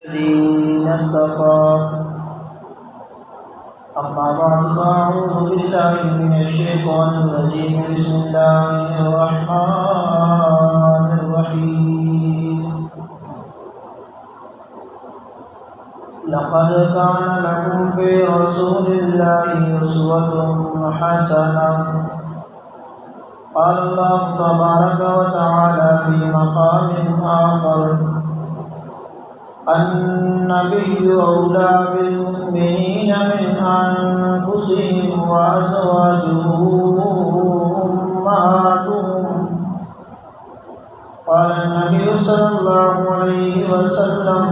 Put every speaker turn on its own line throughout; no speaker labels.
الذين اصطفى أما بعد فأعوذ بالله من الشيطان الرجيم بسم الله الرحمن الرحيم لقد كان لكم في رسول الله أسوة حسنة قال الله تبارك وتعالى في مقام آخر النبي أولى بالمؤمنين من أنفسهم وأزواجه أمهاتهم قال النبي صلى الله عليه وسلم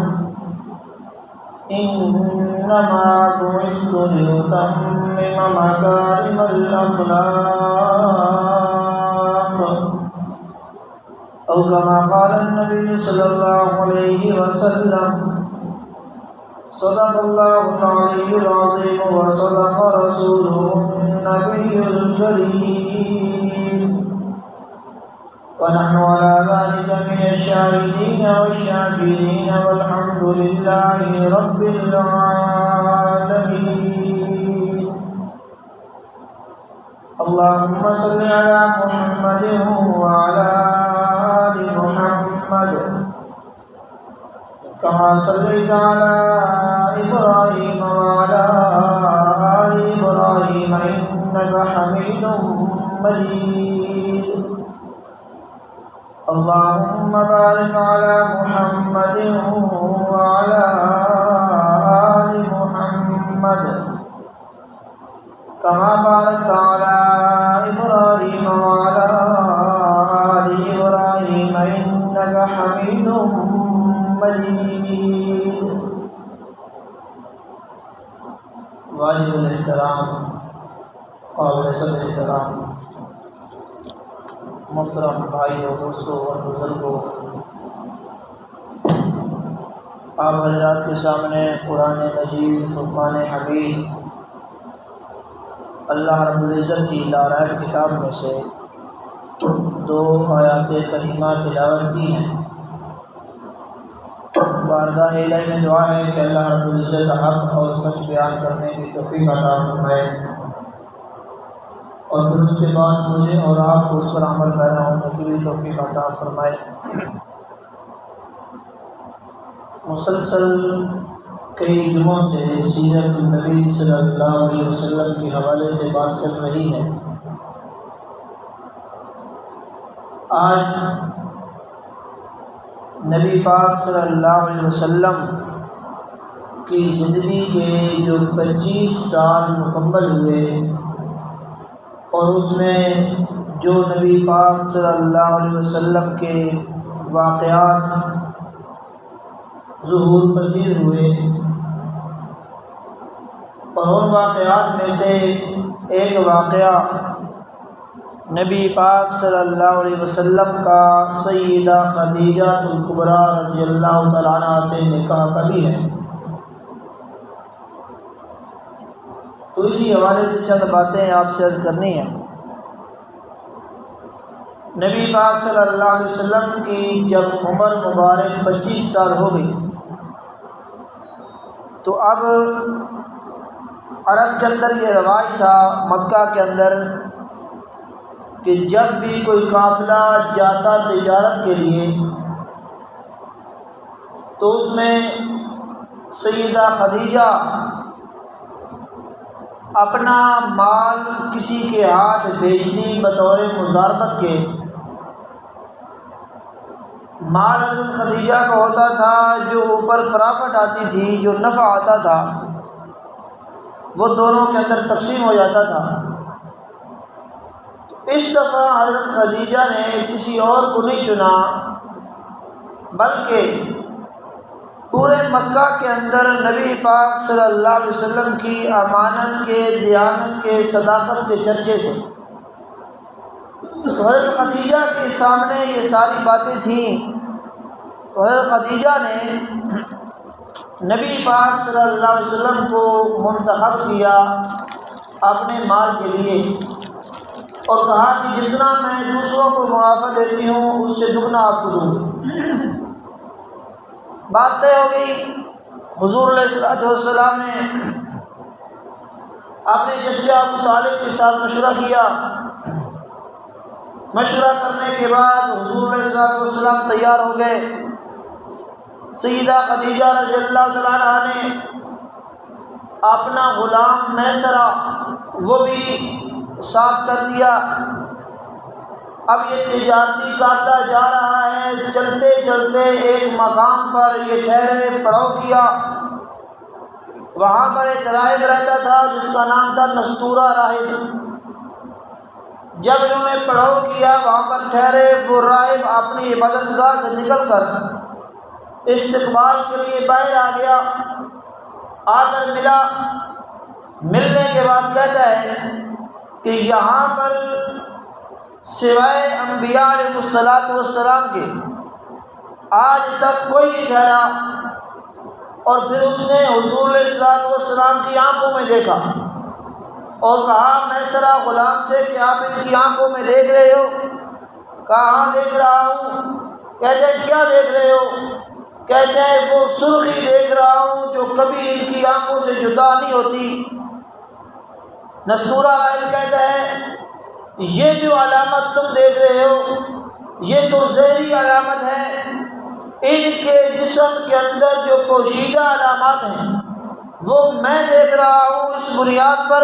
إنما بعثت لأتمم مكارم الأخلاق أو كما قال النبي صلى الله عليه وسلم صدق الله العلي العظيم وصدق رسوله النبي الكريم ونحن على ذلك من الشاهدين والشاكرين والحمد لله رب العالمين اللهم صل على محمد وعلى آل محمد كما صليت على إبراهيم وعلى آل إبراهيم إنك حميد مجيد اللهم بارك على محمد وعلى آل محمد كما باركت على إبراهيم وعلى آل إبراهيم إنك حميد مجيد واجب الاحترام قابل صدر احترام محترم بھائیوں دوستوں اور بزرگوں، آپ حضرات کے سامنے قرآن مجید فرقان حمید اللہ رب العزت کی لاریب کتاب میں سے 2 آیات کریمہ تلاوت کی ہیں۔ بارگاہ الہی میں دعا ہے کہ اللہ رب العزت حق اور سچ بیان کرنے کی توفیق عطا فرمائے اور پھر اس کے بعد مجھے اور آپ کو اس پر عمل پیرا ہونے کی بھی توفیق عطا فرمائے۔ مسلسل کئی جمعوں سے سیرت النبی صلی اللہ علیہ وسلم کے حوالے سے بات چل رہی ہے۔ آج نبی پاک صلی اللہ علیہ وسلم کی زندگی کے جو 25 سال مکمل ہوئے اور اس میں جو نبی پاک صلی اللہ علیہ وسلم کے واقعات ظہور پذیر ہوئے، اور ان واقعات میں سے ایک واقعہ نبی پاک صلی اللہ علیہ وسلم کا سیدہ خدیجہ الکبریٰ رضی اللہ تعالیٰ عنہا سے نکاح کا بھی ہے۔ تو اسی حوالے سے چند باتیں آپ سے عرض کرنی ہیں۔ نبی پاک صلی اللہ علیہ وسلم کی جب عمر مبارک 25 سال ہو گئی تو اب عرب کے اندر یہ رواج تھا، مکہ کے اندر، کہ جب بھی کوئی قافلہ جاتا تجارت کے لیے تو اس میں سیدہ خدیجہ اپنا مال کسی کے ہاتھ بھیجتی بطور مزاربت کے۔ مال حضرت خدیجہ کا ہوتا تھا، جو اوپر پرافٹ آتی تھی، جو نفع آتا تھا، وہ دونوں کے اندر تقسیم ہو جاتا تھا۔ اس دفعہ حضرت خدیجہ نے کسی اور کو نہیں چنا، بلکہ پورے مکہ کے اندر نبی پاک صلی اللہ علیہ وسلم کی امانت کے، دیانت کے، صداقت کے چرچے تھے۔ تو حضرت خدیجہ کے سامنے یہ ساری باتیں تھیں، تو حضرت خدیجہ نے نبی پاک صلی اللہ علیہ وسلم کو منتخب کیا اپنے مال کے لیے، اور کہا کہ جتنا میں دوسروں کو منافع دیتی ہوں اس سے دگنا آپ کو دوں گی۔ بات طے ہو گئی۔ حضور علیہ السلام نے اپنے چچا ابو طالب کے ساتھ مشورہ کیا۔ مشورہ کرنے کے بعد حضور علیہ السلام تیار ہو گئے۔ سیدہ خدیجہ رضی اللہ تعالیٰ عنہا نے اپنا غلام میسرہ وہ بھی ساتھ کر دیا۔ اب یہ تجارتی قافلہ جا رہا ہے، چلتے چلتے ایک مقام پر یہ ٹھہرے، پڑاؤ کیا۔ وہاں پر ایک راہب رہتا تھا جس کا نام تھا نستورہ راہب۔ جب انہوں نے پڑاؤ کیا، وہاں پر ٹھہرے، وہ راہب اپنی عبادت گاہ سے نکل کر استقبال کے لیے باہر آ گیا۔ آ کر ملا، ملنے کے بعد کہتا ہے کہ یہاں پر سوائے انبیاء علیہ السلام کے آج تک کوئی نہیں ٹھہرا۔ اور پھر اس نے حضور علیہ السلام کی آنکھوں میں دیکھا اور کہا میسرہ غلام سے کہ آپ ان کی آنکھوں میں دیکھ رہے ہو؟ کہا ہاں دیکھ رہا ہوں۔ کہتے ہیں کیا دیکھ رہے ہو؟ کہتے ہیں وہ سرخی دیکھ رہا ہوں جو کبھی ان کی آنکھوں سے جدا نہیں ہوتی۔ نستورہ راہب کہتا ہے یہ جو علامت تم دیکھ رہے ہو یہ تو ظاہری علامت ہے، ان کے جسم کے اندر جو پوشیدہ علامات ہیں وہ میں دیکھ رہا ہوں اس بنیاد پر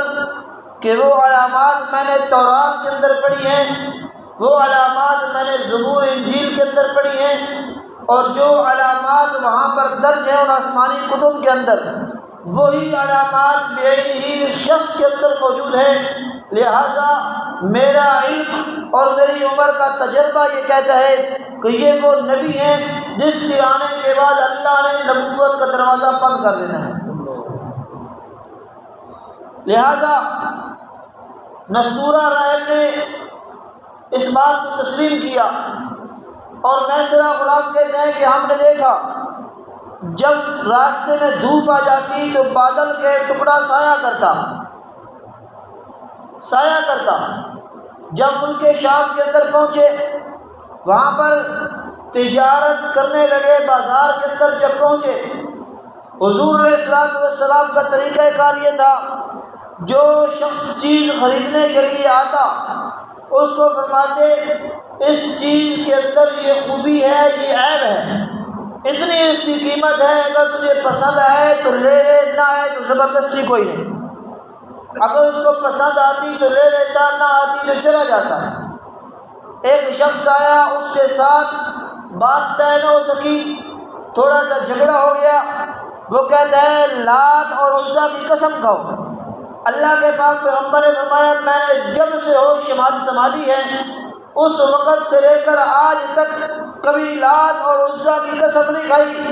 کہ وہ علامات میں نے تورات کے اندر پڑھی ہیں، وہ علامات میں نے زبور انجیل کے اندر پڑھی ہیں، اور جو علامات وہاں پر درج ہیں ان آسمانی کتب کے اندر وہی علامات بعین ہی اس شخص کے اندر موجود ہیں۔ لہٰذا میرا علم اور میری عمر کا تجربہ یہ کہتا ہے کہ یہ وہ نبی ہیں جس کے آنے کے بعد اللہ نے نبوت کا دروازہ بند کر دینا ہے۔ لہٰذا نستورہ راہب نے اس بات کو تسلیم کیا، اور میسرہ غلام کہتے ہیں کہ ہم نے دیکھا جب راستے میں دھوپ آ جاتی تو بادل کے ٹکڑا سایہ کرتا۔ جب ملک شام کے اندر پہنچے، وہاں پر تجارت کرنے لگے، بازار کے اندر جب پہنچے، حضور علیہ السلام کا طریقہ کار یہ تھا جو شخص چیز خریدنے کے لیے آتا اس کو فرماتے اس چیز کے اندر یہ خوبی ہے، یہ عیب ہے، اتنی اس کی قیمت ہے، اگر تجھے پسند آئے تو لے لے، نہ آئے تو زبردستی کوئی نہیں۔ اگر اس کو پسند آتی تو لے لیتا، نہ آتی تو چلا جاتا۔ ایک شخص آیا، اس کے ساتھ بات طے نہ ہو سکی، تھوڑا سا جھگڑا ہو گیا۔ وہ کہتا ہے لات اور عزیٰ کی قسم کھاؤ، اللہ کے پاک پیغمبر نے فرمایا میں نے جب سے ہوش سنبھالی ہے اس وقت سے لے کر آج تک کبھی لات اور عزیٰ کی قسم نہیں کھائی،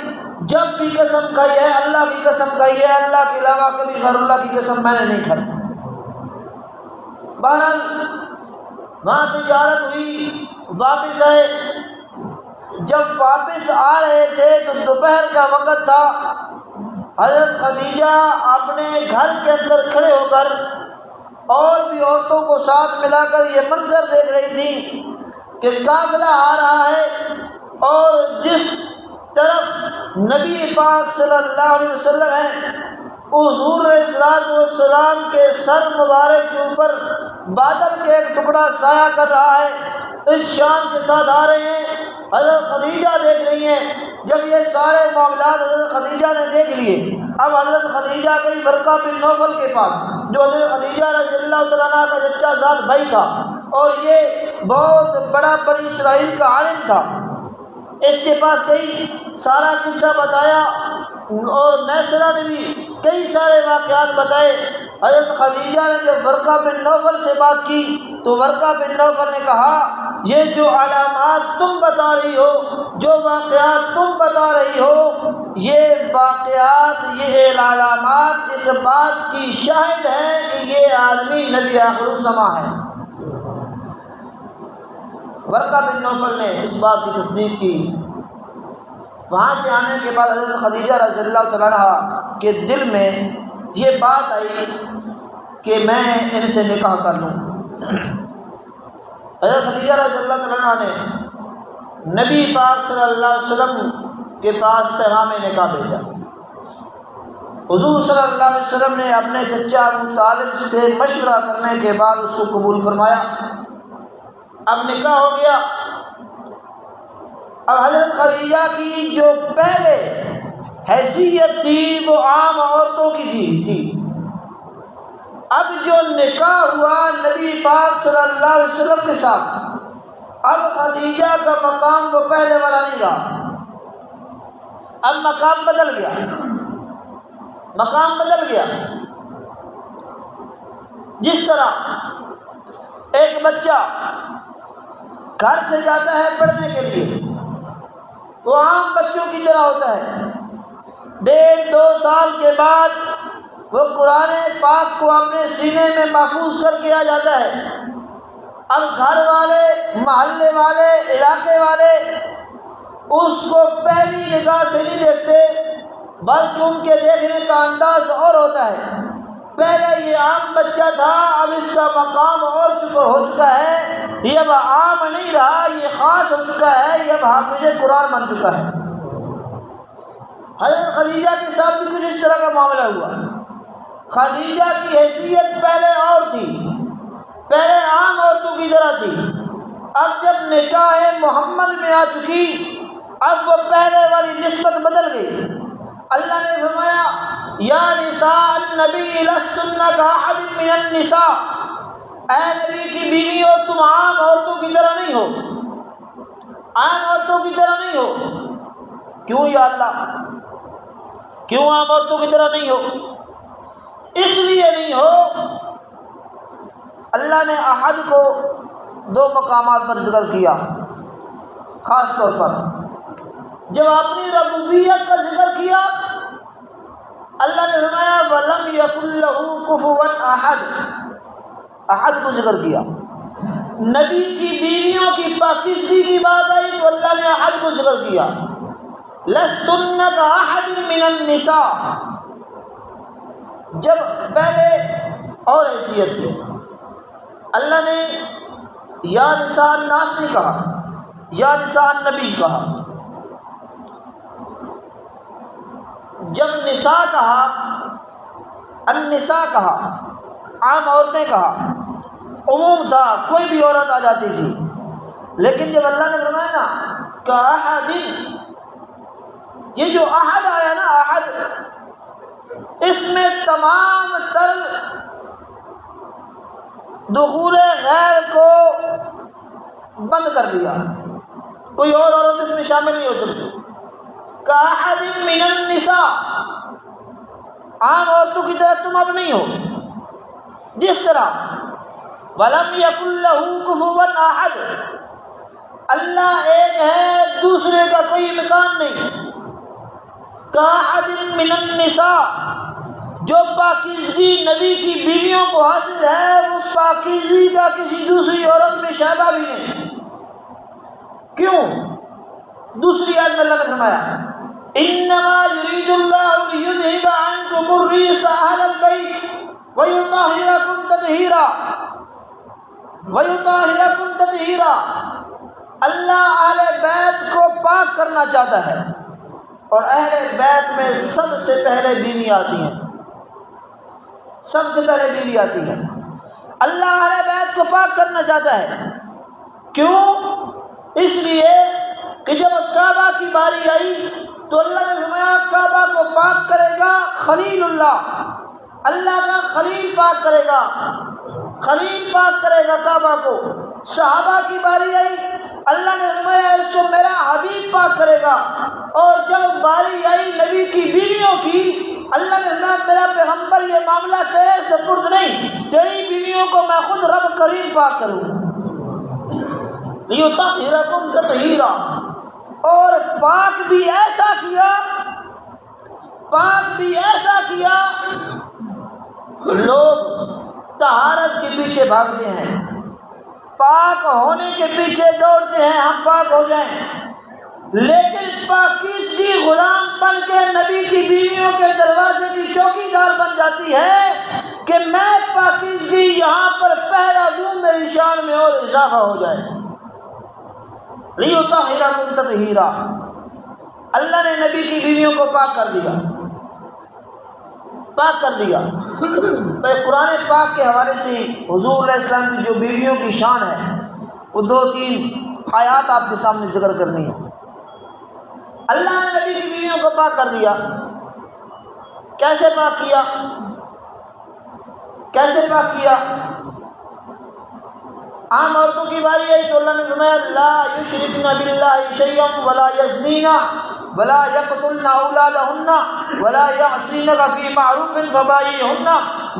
جب بھی قسم کھائی ہے اللہ کی قسم کھائی ہے، اللہ کے علاوہ کبھی غیر اللہ کی قسم میں نے نہیں کھائی۔ بہرحال وہاں تجارت ہوئی، واپس آئے۔ جب واپس آ رہے تھے تو دوپہر کا وقت تھا۔ حضرت خدیجہ اپنے گھر کے اندر کھڑے ہو کر اور بھی عورتوں کو ساتھ ملا کر یہ منظر دیکھ رہی تھی کہ قافلہ آ رہا ہے اور جس طرف نبی پاک صلی اللہ علیہ وسلم ہے حضور علیہ السلام کے سر مبارک کے اوپر بادل کے ایک ٹکڑا سایہ کر رہا ہے، اس شان کے ساتھ آ رہے ہیں۔ حضرت خدیجہ دیکھ رہی ہیں۔ جب یہ سارے معاملات حضرت خدیجہ نے دیکھ لیے، اب حضرت خدیجہ گئی ورقہ بن نوفل کے پاس جو حضرت خدیجہ رضی اللہ تعالیٰ عنہ کا چچا زاد بھائی تھا اور یہ بہت بڑا بنی اسرائیل کا عالم تھا۔ اس کے پاس گئی، سارا قصہ بتایا، اور میسرہ نے بھی کئی سارے واقعات بتائے۔ حضرت خدیجہ نے جب ورقہ بن نوفل سے بات کی تو ورقہ بن نوفل نے کہا یہ جو علامات تم بتا رہی ہو، جو واقعات تم بتا رہی ہو، یہ واقعات، یہ علامات اس بات کی شاہد ہے کہ یہ آدمی نبی آخر الزماں ہے۔ ورقہ بن نوفل نے اس بات کی تصدیق کی۔ وہاں سے آنے کے بعد حضرت خدیجہ رضی اللہ تعالیٰ عنہ کے دل میں یہ بات آئی کہ میں ان سے نکاح کر لوں۔ حضرت خدیجہ رضی اللہ تعالیٰ عنہ نے نبی پاک صلی اللہ علیہ وسلم کے پاس پیغام نکاح بھیجا۔ حضور صلی اللہ علیہ وسلم نے اپنے چچا ابو طالب سے مشورہ کرنے کے بعد اس کو قبول فرمایا۔ اب نکاح ہو گیا۔ اب حضرت خدیجہ کی جو پہلے حیثیت تھی وہ عام عورتوں کی تھی۔ اب جو نکاح ہوا نبی پاک صلی اللہ علیہ وسلم کے ساتھ، اب خدیجہ کا مقام وہ پہلے والا نہیں رہا، اب مقام بدل گیا، مقام بدل گیا۔ جس طرح ایک بچہ گھر سے جاتا ہے پڑھنے کے لیے، وہ عام بچوں کی طرح ہوتا ہے، 1.5-2 سال کے بعد وہ قرآن پاک کو اپنے سینے میں محفوظ کر کے آ جاتا ہے۔ اب گھر والے، محلے والے، علاقے والے اس کو پہلی نگاہ سے نہیں دیکھتے، بلکہ ان کے دیکھنے کا انداز اور ہوتا ہے۔ پہلے یہ عام بچہ تھا، اب اس کا مقام اور ہو چکا ہے، یہ اب عام نہیں رہا، یہ خاص ہو چکا ہے، یہ اب حافظ قرآن بن چکا ہے۔ حضرت خدیجہ کے ساتھ بھی کچھ اس طرح کا معاملہ ہوا۔ خدیجہ کی حیثیت پہلے اور تھی، پہلے عام عورتوں کی طرح تھی، اب جب نکاح محمد میں آ چکی، اب وہ پہلے والی نسبت بدل گئی۔ اللہ نے فرمایا یا نساء النبی لستن کاحد من النساء، اے نبی کی بیویوں تم عام عورتوں کی طرح نہیں ہو، عام عورتوں کی طرح نہیں ہو۔ کیوں یا اللہ، کیوں عام عورتوں کی طرح نہیں ہو؟ اس لیے نہیں ہو، اللہ نے احد کو 2 مقامات پر ذکر کیا خاص طور پر۔ جب اپنی ربوبیت کا ذکر کیا، اللہ نے فرمایا وَلَمْ يَكُنْ لَهُ كُفُوًا أَحَدٌ، احد کو ذکر کیا۔ نبی کی بیویوں کی پاکیزگی کی بات آئی تو اللہ نے احد کو ذکر کیا، لَسْتُنَّ كَأَحَدٍ مِّنَ النِّسَاءِ۔ جب پہلے اور حیثیت تھی، اللہ نے یا نساء الناس نہیں کہا، یا نساء النبی کہا۔ جب نساء کہا، النساء کہا، عام عورتیں کہا، عموم تھا، کوئی بھی عورت آ جاتی تھی۔ لیکن جب اللہ نے فرمایا نا کأحد، یہ جو احد آیا نا، احد، اس میں تمام تر دخول غیر کو بند کر دیا، کوئی اور عورت اس میں شامل نہیں ہو سکتی۔ کأحد من النساء، عام عورتوں کی طرح تم اب نہیں ہو۔ جس طرح وَلَمْ يَكُنْ لَهُ كُفُوًا أَحَدٌ، اللہ ایک ہے، دوسرے کا کوئی مکان نہیں۔ کأحد من النساء، جو پاکیزگی نبی کی بیویوں کو حاصل ہے، اس پاکیزگی کا کسی دوسری عورت میں شائبہ بھی نہیں۔ کیوں؟ دوسری آیت میں اللہ نے فرمایا انما یرید اللہ لیذھب عنکم الرجس اہل البیت ویطہرکم تطہیرا، ویطہرکم تطہیرا، اللہ اہل بیت کو پاک کرنا چاہتا ہے، اور اہل بیت میں سب سے پہلے بیوی آتی ہیں، سب سے پہلے بیوی آتی ہے۔ اللہ اہل بیت کو پاک کرنا چاہتا ہے، کیوں؟ اس لیے کہ جب کعبہ کی باری آئی تو اللہ نے فرمایا کعبہ کو پاک کرے گا خلیل اللہ، اللہ کا خلیل پاک کرے گا، خلیل پاک کرے گا کعبہ کو۔ صحابہ کی باری آئی، اللہ نے فرمایا اس کو میرا حبیب پاک کرے گا، اور جب باری آئی نبی کی بیویوں کی، اللہ نے فرمایا میرا پیغمبر یہ معاملہ تیرے سپرد نہیں، تیری بیویوں کو میں خود رب کریم پاک کروں گا۔ لیطہرکم تطہیرا، اور پاک بھی ایسا کیا، پاک بھی ایسا کیا، لوگ طہارت کے پیچھے بھاگتے ہیں، پاک ہونے کے پیچھے دوڑتے ہیں، ہم پاک ہو جائیں، لیکن پاکیزگی غلام بن کے نبی کی بیویوں کے دروازے کی چوکی دار بن جاتی ہے کہ میں پاکیزگی یہاں پر پہرا دوں، میری شان میں اور اضافہ ہو جائے۔ لیطہرکم تطہیرا، اللہ نے نبی کی بیویوں کو پاک کر دیا، پاک کر دیا۔ قرآن پاک کے حوالے سے حضور علیہ السلام کی جو بیویوں کی شان ہے وہ 2-3 آیات آپ کے سامنے ذکر کرنی ہے۔ اللہ نے نبی کی بیویوں کو پاک کر دیا۔ کیسے پاک کیا؟ کیسے پاک کیا؟ عام عورتوں کی باری آئی تو اللہ نے فرمایا لا یشرکن باللہ شیئا ولا یزنین ولا یقتلن اولادہن ولا یعصینک فی معروف فبایعہن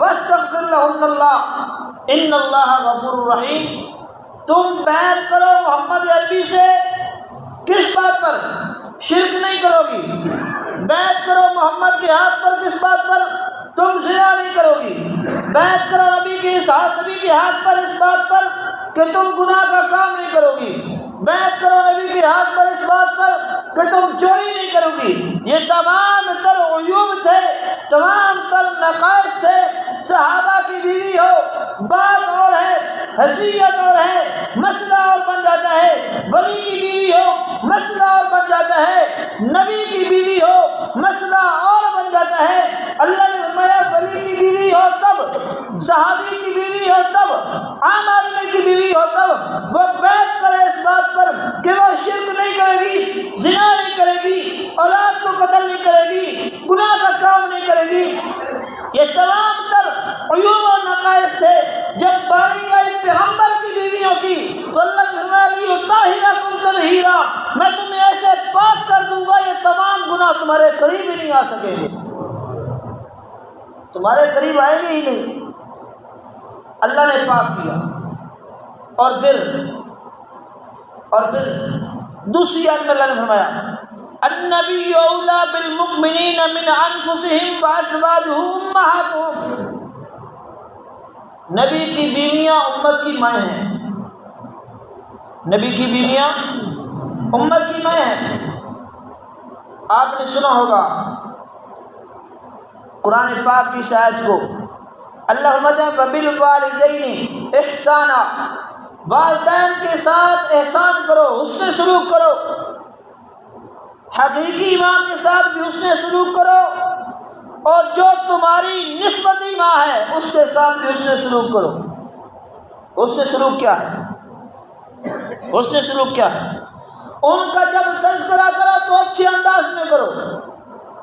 واستغفر لہن اللہ ان اللہ غفور رحیم۔ تم بیعت کرو محمد عربی سے، کس بات پر؟ شرک نہیں کرو گی۔ بیعت کرو محمد کے ہاتھ پر، کس بات پر؟ تم زنا نہیں کرو گی۔ بیعت کرو نبی کے ہاتھ پر اس بات پر کہ تم گناہ کا کام نہیں کرو گی۔ بیعت کرو نبی کے ہاتھ پر اس بات پر کہ تم چوری نہیں کرو گی۔ یہ تمام تر عیوب تھے، تمام تر نقائص تھے۔ صحابہ کی بیوی ہو، بات اور ہے، حیثیت اور ہے، مسئلہ اور بن جاتا ہے۔ ولی کی بیوی ہو، مسئلہ اور بن جاتا ہے۔ نبی کی بیوی ہو، مسئلہ اور بن جاتا ہے۔ اللہ نے فرمایا ولی کی بیوی ہو تب، صحابی کی بیوی ہو تب، عام آدمی کی بیوی ہو تب وہ بیعت کرے اس بات پر کہ وہ شرک نہیں کرے گی، زنا نہیں کرے گی، اولاد کو قتل نہیں کرے گی، گناہ کا کام نہیں کرے گی۔ یہ تمام تر عیوب و نقائص تھے۔ جب باری آئی پیغمبر کی بیویوں کی تو اللہ نے فرمایا لِیُطَہِّرَکُمْ تَطْہِیرًا، میں تمہیں ایسے پاک کر دوں گا یہ تمام گناہ تمہارے قریب ہی نہیں آ سکیں گے، تمہارے قریب آئیں گے ہی نہیں۔ اللہ نے پاک کیا۔ اور پھر دوسری آیت میں اللہ نے فرمایا النبی اولیٰ بالمؤمنین من انفسہم وازواجہ امہاتہم۔ نبی کی بیویاں امت کی مائیں ہیں، نبی کی بیویاں امت کی مائیں ہیں۔ آپ نے سنا ہوگا قرآن پاک کی آیت کو، اللہ فرماتے ہیں وَبِالْوَالِدَيْنِ احسانا، والدین کے ساتھ احسان کرو، حسن سلوک کرو۔ حقیقی ماں کے ساتھ بھی حسن سلوک کرو، اور جو تمہاری نسبتی ماں ہے اس کے ساتھ بھی حسن سلوک کرو۔ حسن سلوک کیا ہے؟ حسن سلوک کیا ہے؟ ان کا جب تذکرہ کرو تو اچھے انداز میں کرو،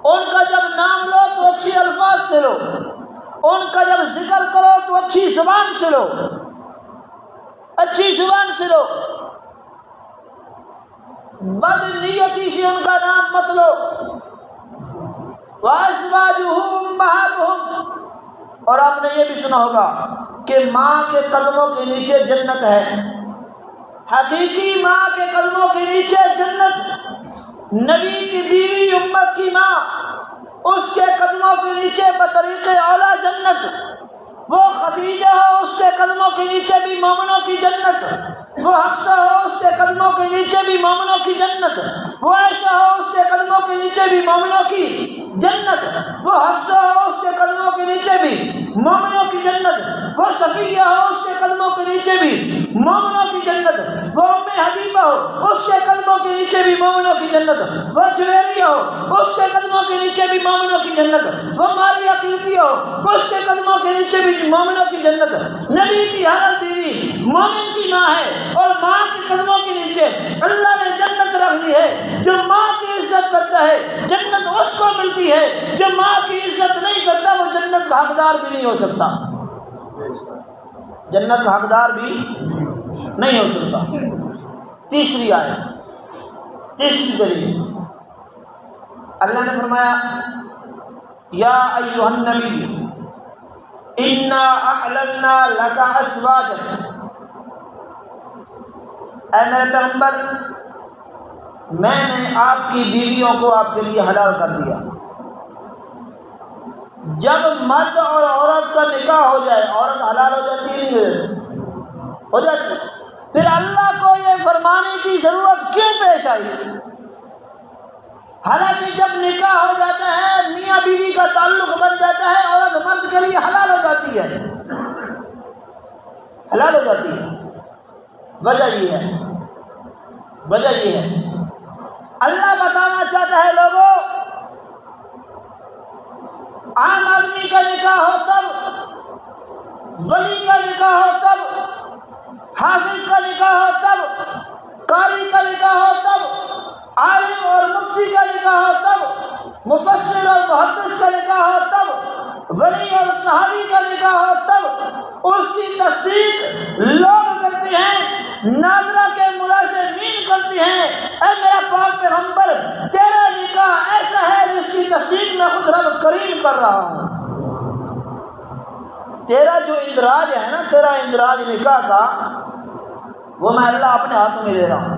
ان کا جب نام لو تو اچھے الفاظ سے لو، ان کا جب ذکر کرو تو اچھی زبان سے لو، اچھی زبان سے لو، بد نیتی سے ان کا نام مت لو۔ وَأَزْوَاجُهُ أُمَّهَاتُهُمْ، اور آپ نے یہ بھی سنا ہوگا کہ ماں کے قدموں کے نیچے جنت ہے۔ حقیقی ماں کے قدموں کے نیچے جنت، نبی کی بیوی امت کی ماں، اس کے قدموں کے نیچے بطریق اولا جنت۔ وہ خدیجہ ہو، اس کے قدموں کے نیچے بھی مومنوں کی جنت۔ وہ حفصہ ہو، اس کے قدموں کے نیچے بھی مومنوں کی جنت۔ وہ عائشہ ہو، اس کے قدموں کے نیچے بھی مومنوں کی جنت۔ وہ حفصہ ہو، اس کے قدموں کے نیچے بھی مومنوں کی جنت۔ وہ صفیہ ہو، اس کے قدموں کے نیچے بھی مومنوں کی جنت۔ وہ ام حبیبہ ہو، اس کے قدموں کے نیچے بھی مومنوں کی جنت۔ وہ جویریہ ہو، اس کے قدموں کے نیچے بھی مومنوں کی جنت۔ وہ ماریہ قبطیہ ہو، اس کے قدموں کے نیچے بھی مومنوں کی جنت۔ نبی کی ہر بیوی مومن کی ماں ہے، اور ماں کے قدموں کے نیچے اللہ نے جنت رکھ دی ہے۔ جو ماں کی عزت کرتا ہے جنت اس کو ملتی ہے، جو ماں کی عزت نہیں کرتا وہ جنت کا حقدار بھی نہیں ہو سکتا، جنت کا حقدار بھی نہیں ہو سکتا۔ تیسری آیت، تیسری دلیل، اللہ نے فرمایا یا ایھا النبی انا احللنا لک ازواجک، اے میرے پیغمبر میں نے آپ کی بیویوں کو آپ کے لیے حلال کر دیا۔ جب مرد اور عورت کا نکاح ہو جائے، عورت حلال ہو جاتی ہے نہیں ہو جاتی؟ پھر اللہ کو یہ فرمانے کی ضرورت کیوں پیش آئی؟ حالانکہ جب نکاح ہو جاتا ہے، میاں بیوی کا تعلق بن جاتا ہے، عورت مرد کے لیے حلال ہو جاتی ہے، حلال ہو جاتی ہے۔ وجہ یہ ہے اللہ بتانا چاہتا ہے لوگوں، عام آدمی کا نکاح ہو تب، ولی کا نکاح ہو تب، حافظ کا نکاح ہو تب، قاری کا نکاح ہو تب، عالم اور مفتی کا نکاح ہو تب، مفسر اور محدث کا نکاح ہو تب، ولی اور صحابی کا نکاح ہو تب اس کی تصدیق لوگ کرتے ہیں، ناظرہ کے ملازمین کرتے ہیں۔ اے میرا پاک پیغمبر، تیرا نکاح ایسا ہے جس کی تصدیق میں خود رب کریم کر رہا ہوں۔ تیرا جو اندراج ہے نا، تیرا اندراج نکاح کا، وہ میں اللہ اپنے ہاتھوں میں لے رہا ہوں،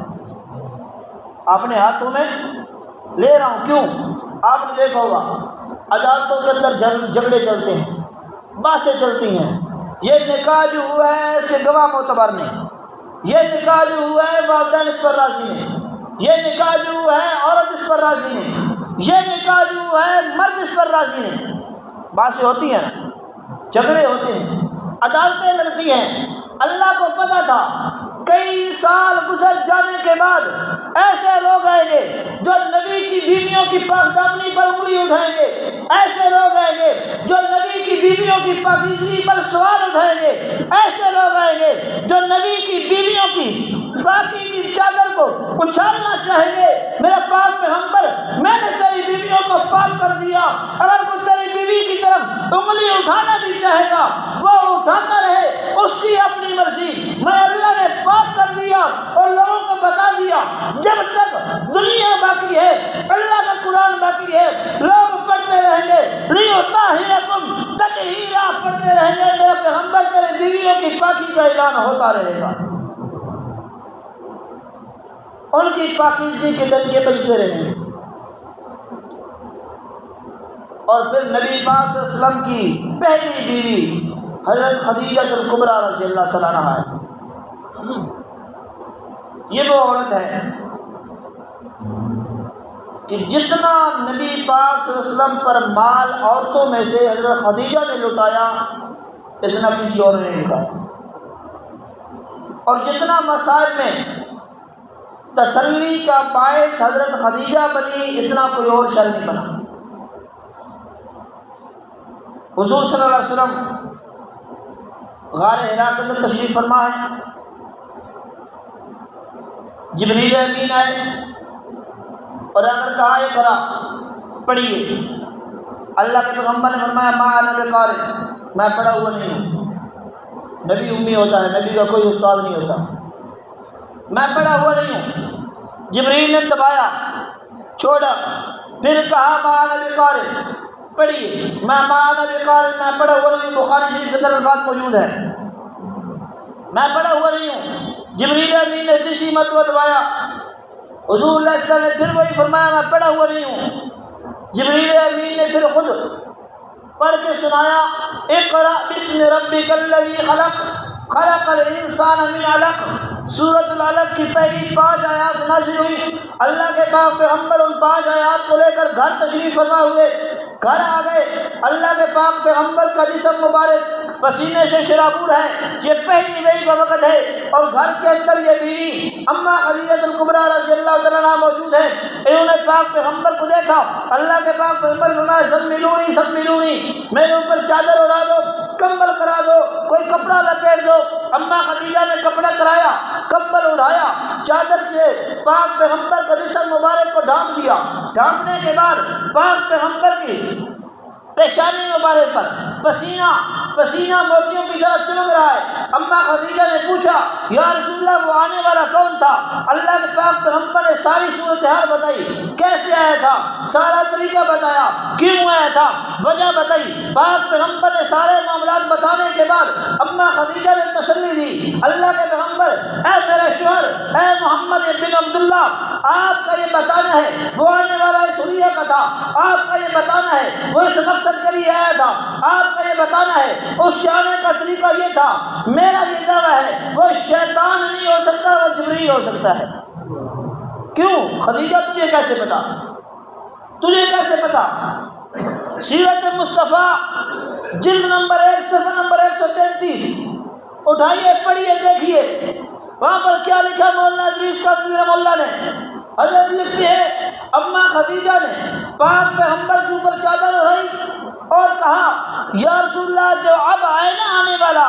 اپنے ہاتھوں میں لے رہا ہوں۔ کیوں؟ آپ نے دیکھا ہوگا عدالتوں کے اندر جھگڑے چلتے ہیں، بحثیں چلتی ہیں، یہ نکاح جو ہوا ہے اس کے گواہ معتبر نہیں، یہ نکاح جو ہوا ہے والدین اس پر راضی نہیں، یہ نکاح جو ہوا ہے عورت اس پر راضی نہیں، یہ نکاح جو ہوا ہے مرد اس پر راضی نہیں۔ بحثیں ہوتی ہیں نا، جھگڑے ہوتے ہیں، عدالتیں لگتی ہیں۔ اللہ کو پتہ تھا کئی سال گزر جانے کے بعد ایسے لوگ آئیں گے جو نبی کی بیویوں کی پاک دامنی پر انگلی اٹھائیں گے، ایسے لوگ آئیں گے جو نبی کی بیویوں کی پاکیزگی پر سوال اٹھائیں گے، ایسے لوگ آئیں گے جو نبی کی بیویوں کی پاکی کی چادر کو اچھالنا چاہیں گے۔ میرا پاک پیغمبر، میں نے تیری بیویوں کو پاک کر دیا، اگر کوئی تیری بیوی کی طرف انگلی اٹھانا بھی چاہے گا وہ اٹھاتا رہے، اس کی اپنی مرضی۔ میں اللہ نے پاک کر دیا اور لوگوں کو بتا دیا، جب تک دنیا باقی ہے، اللہ کا قرآن باقی ہے، لوگ پڑھتے رہیں گے، لیطہرکم تطہیرا پڑھتے رہیں گے، میرا پیغمبر تیرے بیویوں کی پاکی کا اعلان ہوتا رہے گا، ان کی پاکیزگی کے ڈنکے بجتے رہیں گے۔ اور پھر نبی پاک صلی اللہ علیہ وسلم کی پہلی بیوی حضرت خدیجہ الکبریٰ رضی اللہ تعالیٰ عنہا ہے۔ یہ وہ عورت ہے کہ جتنا نبی پاک صلی اللہ علیہ وسلم پر مال عورتوں میں سے حضرت خدیجہ نے لٹایا، اتنا کسی اور نے نہیں لٹایا، اور جتنا مصائب میں تسلی کا باعث حضرت خدیجہ بنی، اتنا کوئی اور شاید نہیں بنا۔ حضور صلی اللہ علیہ وسلم غار حرا کے اندر تشریف فرما ہے، جبریل امین آئے اور اگر کہا اقرا پڑھیے، اللہ کے پیغمبر نے فرمایا ما انا بقارئ، میں پڑھا ہوا نہیں ہوں۔ نبی امی ہوتا ہے، نبی کا کوئی استاد نہیں ہوتا، میں پڑھا ہوا نہیں ہوں۔ جبریل نے دبایا، چھوڑا، پھر کہا ما انا بقارئ، پڑھیے، میں ما انا بقارئ، میں پڑھا ہوا نہیں ہوں۔ بخاری شریف کے اندر الفاظ موجود ہے، میں پڑھا ہوا نہیں ہوں۔ جبریل امین نے تیسری مرتبہ دبایا، حضور اللہ صلی اللہ علیہ وسلم نے پھر وہی فرمایا میں پڑھا ہوا نہیں ہوں۔ جبریل امین نے پھر خود پڑھ کے سنایا، اقرأ بسم ربک الذی خلق، خلق الانسان من علق۔ سورۃ العلق کی پہلی 5 آیات نازل ہوئی، اللہ کے پاک پیغمبر ان 5 آیات کو لے کر گھر تشریف فرما ہوئے، گھر آ گئے، اللہ کے پاک پیغمبر کا جسم مبارک پسینے سے شرابور ہے، یہ پہلی وحی کا وقت ہے، اور گھر کے اندر یہ بیوی اماں خدیجہ الکبریٰ رضی اللہ تعالیٰ عنہا موجود ہے۔ انہوں نے پاک پیغمبر کو دیکھا، اللہ کے پاک پیغمبر فرمایا سملونی سملونی، میرے اوپر چادر اڑا دو، کمبل کرا دو، کوئی کپڑا لپیٹ دو۔ اماں خدیجہ نے کپڑا کرایا، کمبل اڑایا، چادر سے پاک پیغمبر کا جسم مبارک کو ڈھانپ دیا۔ ڈھانپنے کے بعد پاک پیغمبر کی پیشانی مبارک پر پسینہ موتیوں کی طرح چمک رہا ہے۔ اماں خدیجہ نے پوچھا یا رسول اللہ وہ آنے والا کون تھا؟ اللہ کے پاک پیغمبر نے ساری صورتحال بتائی، کیسے آیا تھا، سارا طریقہ بتایا، کیوں آیا تھا، وجہ بتائی۔ پاک پیغمبر نے سارے معاملات بتانے کے بعد اماں خدیجہ نے تسلی دی، اللہ کے پیغمبر، اے میرے شوہر، اے محمد بن عبداللہ، آپ کا یہ بتانا ہے وہ آنے والا اس سوریہ کا تھا، آپ کا یہ بتانا ہے وہ اس مقصد کے لیے آیا تھا، آپ کا یہ بتانا ہے اس کے آنے کا طریقہ یہ تھا۔ میرا یہ دعویٰ ہے وہ شیطان نہیں ہو سکتا، وہ جبریل ہو سکتا ہے۔ کیوں خدیجہ تجھے کیسے پتا، تجھے کیسے پتا؟ سیرت مصطفیٰ جلد نمبر 1 صفحہ نمبر 133 اٹھائیے، پڑھیے، دیکھیے وہاں پر کیا لکھا مولانا ادریس قادری رحمہ اللہ نے۔ حضرت لکھتی ہے اماں خدیجہ نے پاک پیغمبر کے اوپر چادر اڑائی اور کہا یا رسول اللہ جو اب آئے نا آنے والا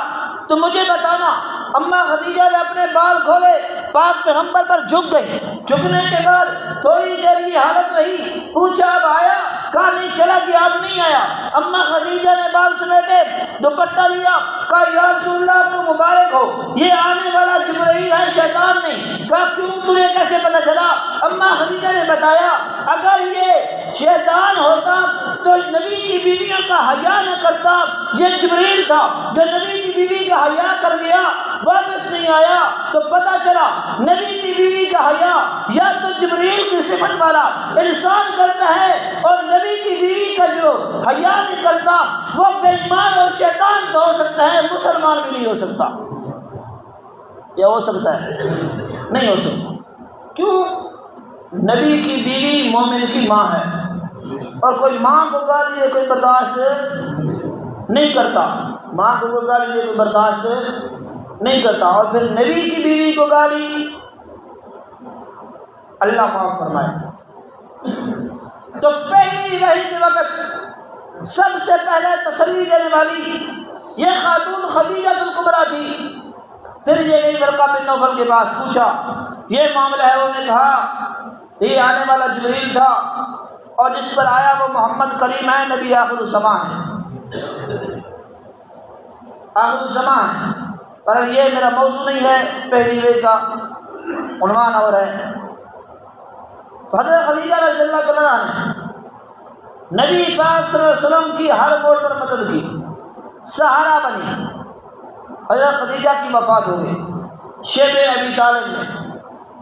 تو مجھے بتانا۔ اماں خدیجہ نے اپنے بال کھولے، پاک پیغمبر پر جھک گئی، جھکنے کے بعد تھوڑی دیر یہ حالت رہی، پوچھا اب آیا؟ کہا نہیں، چلا گیا، اب نہیں آیا۔ اماں خدیجہ نے بال سمیٹے، دوپٹہ لیا، کہا یا رسول اللہ آپ کو مبارک ہو، یہ آنے والا جبرائیل ہے، شیطان نہیں۔ کہا کیوں، تجھے کیسے پتہ چلا؟ اماں خدیجہ نے بتایا اگر یہ شیطان ہوتا تو نبی کی بیویوں کا حیا نہ کرتا، یہ جبرائیل تھا جو نبی کی بیوی کا حیا کر گیا، واپس نہیں آیا، تو پتہ چلا نبی کی بیوی کا حیا یا تو جبرائیل کی صفت والا انسان کرتا ہے، اور نبی کی بیوی کا جو حیا نہیں کرتا وہ بے ایمان اور شیطان تو ہو سکتا ہے، مسلمان بھی نہیں ہو سکتا۔ یا ہو سکتا ہے؟ نہیں ہو سکتا۔ کیوں؟ نبی کی بیوی مومن کی ماں ہے، اور کوئی ماں کو گالی دے کوئی برداشت نہیں کرتا، ماں کو کوئی گالی دے کوئی برداشت نہیں کرتا، اور پھر نبی کی بیوی کو گالی، اللہ معاف فرمائے۔ تو پہلی وحی کے وقت سب سے پہلے تسلی دینے والی یہ خاتون خدیجہ الکبریٰ تھی۔ پھر یہ گئی ورقہ بن نوفل کے پاس، پوچھا یہ معاملہ ہے، انہوں نے کہا یہ آنے والا جبرائیل تھا، اور جس پر آیا وہ محمد کریم ہے، نبی آخر الزماں ہے، آخر الزماں ہے۔ پر یہ میرا موضوع نہیں ہے، پہلی وحی کا عنوان اور ہے۔ حضرت خدیجہ رضی اللہ تعالیٰ عنہ نے نبی پاک صلی اللہ علیہ وسلم کی ہر موڑ پر مدد کی، سہارا بنی۔ حضرت خدیجہ کی وفات ہو گئی، شیب ابی طالب میں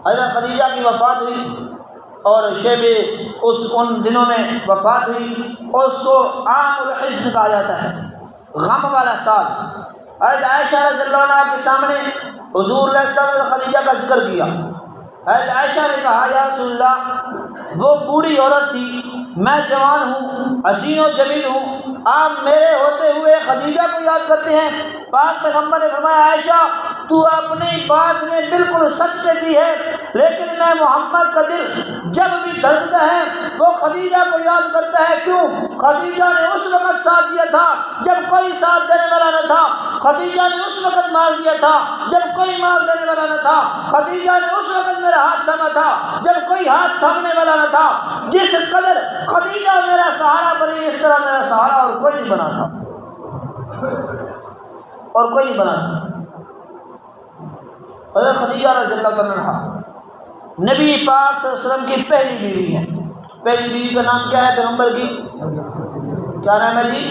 حضرت خدیجہ کی وفات ہوئی، اور شیب ان دنوں میں وفات ہوئی، اور اس کو عام الحزن کہا جاتا ہے، غم والا سال۔ حضرت عائشہ رضی اللہ عنہ کے سامنے حضور علیہ السلام نے خدیجہ کا ذکر کیا۔ حضرت عائشہ نے کہا یا رسول اللہ وہ بوڑھی عورت تھی، میں جوان ہوں، حسین و جمیل ہوں، آپ میرے ہوتے ہوئے خدیجہ کو یاد کرتے ہیں؟ پاک پیغمبر نے فرمایا عائشہ تو اپنی بات میں بالکل سچ کہتی ہے، لیکن میں محمد کا دل جب بھی دھڑکتا ہے وہ خدیجہ کو یاد کرتا ہے۔ کیوں؟ خدیجہ نے اس وقت ساتھ دیا تھا جب کوئی ساتھ دینے والا نہ تھا، خدیجہ نے اس وقت مال دیا تھا جب کوئی مال دینے والا نہ تھا، خدیجہ نے اس وقت میرا ہاتھ تھاما تھا جب کوئی ہاتھ تھامنے والا نہ تھا۔ جس قدر خدیجہ میرا سہارا بنی، اس طرح میرا سہارا اور کوئی نہیں بنا تھا، اور کوئی نہیں بنا تھا۔ حضرت خدیجہ رضی اللہ تعالیٰ عنہ نبی پاک صلی اللہ علیہ وسلم کی پہلی بیوی ہے۔ پہلی بیوی کا نام کیا ہے پیغمبر کی؟ کیا نام ہے جی؟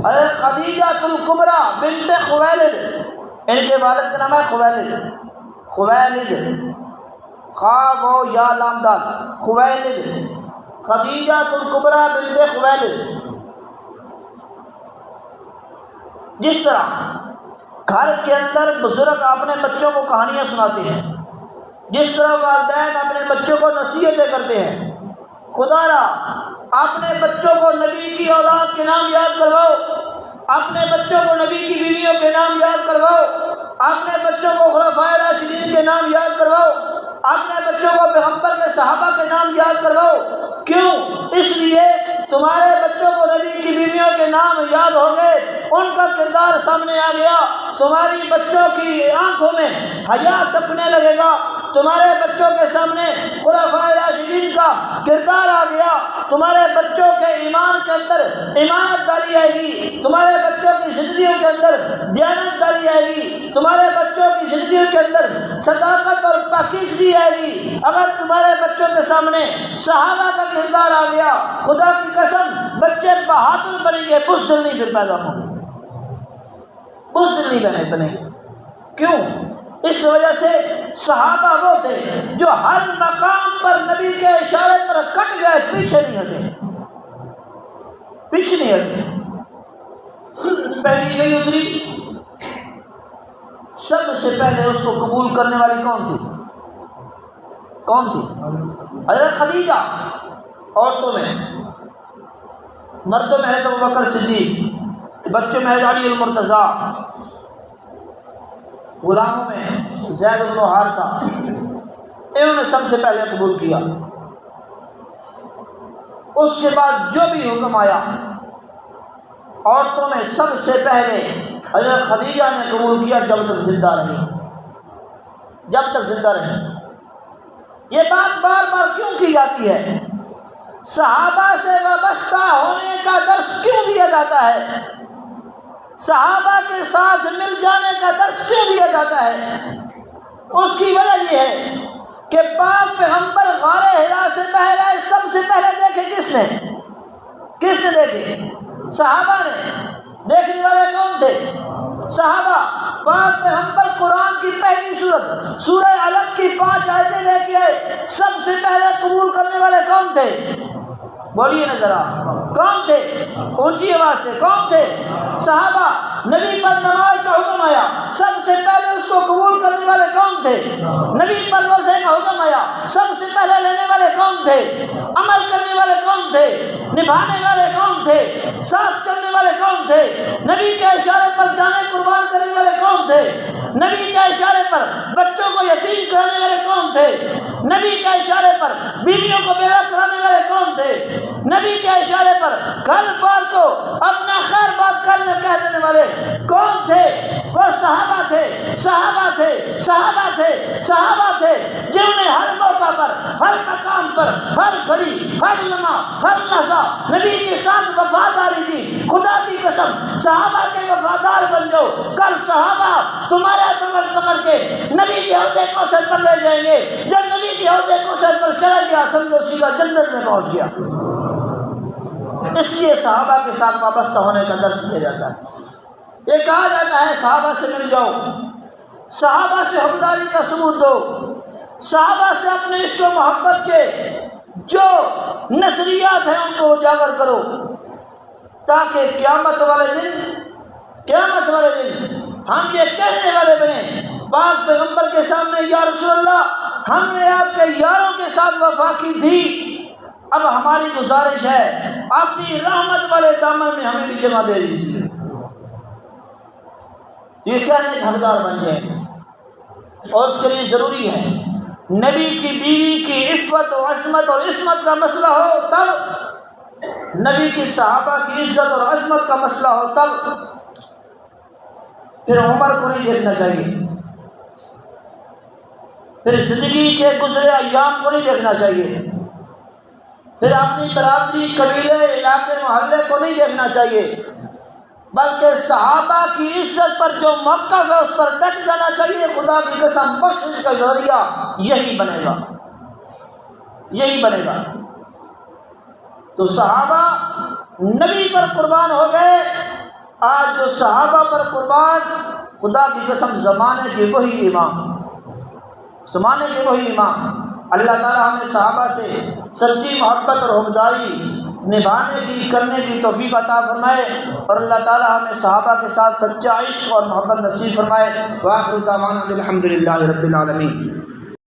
حضرت خدیجہ الکبریٰ بنت خویلد، ان کے والد کا نام ہے خویلد، خویلد، خا و یا لام دال، خویلد، خدیجہ الکبریٰ بنت خویلد۔ جس طرح گھر کے اندر بزرگ اپنے بچوں کو کہانیاں سناتے ہیں، جس طرح والدین اپنے بچوں کو نصیحتیں کرتے ہیں، خدا را اپنے بچوں کو نبی کی اولاد کے نام یاد کرواؤ، اپنے بچوں کو نبی کی بیویوں کے نام یاد کرواؤ، اپنے بچوں کو خلفائے راشدین کے نام یاد کرواؤ، اپنے بچوں کو پیغمبر کے صحابہ کے نام یاد کرواؤ۔ کیوں؟ اس لیے تمہارے بچوں کو نبی کی بیویوں کے نام یاد ہو گئے، ان کا کردار سامنے آ گیا، تمہاری بچوں کی آنکھوں میں حیا ٹپنے لگے گا، تمہارے بچوں کے سامنے خلفائے راشدین کا کردار آ گیا، تمہارے بچوں کے ایمان کے اندر ایمانت داری آئے گی، تمہارے بچوں کی زندگیوں کے اندر دیانت داری آئے گی، تمہارے بچوں کی زندگیوں کے اندر صداقت اور پاکیزگی آئے گی۔ اگر تمہارے بچوں کے سامنے صحابہ کا کردار آ گیا، خدا کی قسم بچے بہادر بنیں گے، بزدل نہیں پھر پیدا ہوں گے، بزدل نہیں بنے گے۔ کیوں؟ اس وجہ سے صحابہ وہ تھے جو ہر مقام پر نبی کے اشارے پر کٹ گئے، پیچھے نہیں ہٹے، پیچھے نہیں ہٹے۔ پہلی وحی اتری، سب سے پہلے اس کو قبول کرنے والی کون تھی؟ کون تھی؟ حضرت خدیجہ۔ عورتوں میں، مردوں میں ہے تو ابوبکر صدیق، بچوں میں ہے علی المرتضیٰ، غلاموں میں زید بن حارثہ، انہوں نے سب سے پہلے قبول کیا۔ اس کے بعد جو بھی حکم آیا، عورتوں میں سب سے پہلے حضرت خدیجہ نے قبول کیا جب تک زندہ رہی، جب تک زندہ رہی۔ یہ بات بار بار کیوں کی جاتی ہے؟ صحابہ سے وابستہ ہونے کا درس کیوں دیا جاتا ہے؟ صحابہ کے ساتھ مل جانے کا درس کیوں دیا جاتا ہے؟ اس کی وجہ یہ ہے کہ پاک پیغمبر غار حرا سے باہر آئے، سب سے پہلے دیکھے کس نے دیکھے؟ صحابہ نے۔ دیکھنے والے کون تھے؟ صحابہ۔ پاک پیغمبر قرآن کی پہلی سورت سورہ علق کی 5 آیتیں لے کے آئے، سب سے پہلے قبول کرنے والے کون تھے؟ بولیے نا ذرا، کون تھے؟ اونچی آواز سے، کون تھے؟ صحابہ۔ نبی پر نماز کا حکم آیا، سب سے پہلے اس کو قبول کرنے والے کون تھے؟ نبی پر روزے کا حکم آیا، سب سے پہلے لینے والے کون تھے؟ عمل کرنے والے کون تھے؟ نبھانے والے کون تھے؟ ساتھ چلنے والے کون تھے؟ نبی کے اشارے پر جانے قربان کرنے والے کون تھے؟ نبی کے اشارے پر بچوں کو یتیم کرانے والے کون تھے؟ نبی کے اشارے پر بیویوں کو بیوہ کرانے والے کون تھے؟ نبی کے اشارے پر گھر بار کو اپنا خیر بات کرنے کہہ دینے والے کون تھے؟ وہ صحابہ تھے، صحابہ تھے، صحابہ تھے، صحابہ تھے، جنہوں نے ہر موقع پر، ہر مقام پر، ہر گھڑی، ہر لمحہ، ہر لحظہ نبی کے ساتھ وفاداری دی۔ خدا کی قسم، صحابہ کے وفادار بن جاؤ، کل صحابہ تمہارا کمر پکڑ کے نبی کے حوض کوثر پر لے جائیں گے۔ جب نبی کے حوض کوثر پر چلا گیا، سمجھو سیدھا جنت میں پہنچ گیا۔ اس لیے صحابہ کے ساتھ وابستہ ہونے کا درس دیا جاتا ہے۔ یہ کہا جاتا ہے صحابہ سے مل جاؤ، صحابہ سے حقداری کا ثبوت دو، صحابہ سے اپنے عشق و محبت کے جو نظریات ہیں ان کو اجاگر کرو، تاکہ قیامت والے دن ہم یہ کہنے والے بنے پاک پیغمبر کے سامنے، یا رسول اللہ، ہم نے آپ کے یاروں کے ساتھ وفا کی تھی، اب ہماری گزارش ہے اپنی رحمت والے دامن میں ہمیں بھی جگہ دے دیجیے۔ یہ کہنے کے حقدار بن جائیں، اور اس کے لیے ضروری ہے نبی کی بیوی کی عفت و عصمت اور عصمت کا مسئلہ ہو تب، نبی کی صحابہ کی عزت اور عصمت کا مسئلہ ہو تب۔ پھر عمر کو نہیں دیکھنا چاہیے، پھر زندگی کے گزرے ایام کو نہیں دیکھنا چاہیے، پھر اپنی برادری، قبیلے، علاقے، محلے کو نہیں دیکھنا چاہیے، بلکہ صحابہ کی عزت پر جو موقف ہے اس پر ڈٹ جانا چاہیے۔ خدا کی قسم، بخشش کا ذریعہ یہی بنے گا۔ تو صحابہ نبی پر قربان ہو گئے، آج جو صحابہ پر قربان، خدا کی قسم زمانے کے وہی امام۔ اللہ تعالیٰ ہمیں صحابہ سے سچی محبت اور حبداری نبھانے کی، کرنے کی توفیق عطا فرمائے، اور اللہ تعالیٰ ہمیں صحابہ کے ساتھ سچا عشق اور محبت نصیب فرمائے۔ وآخر دعوانا الحمد للہ رب العالمین۔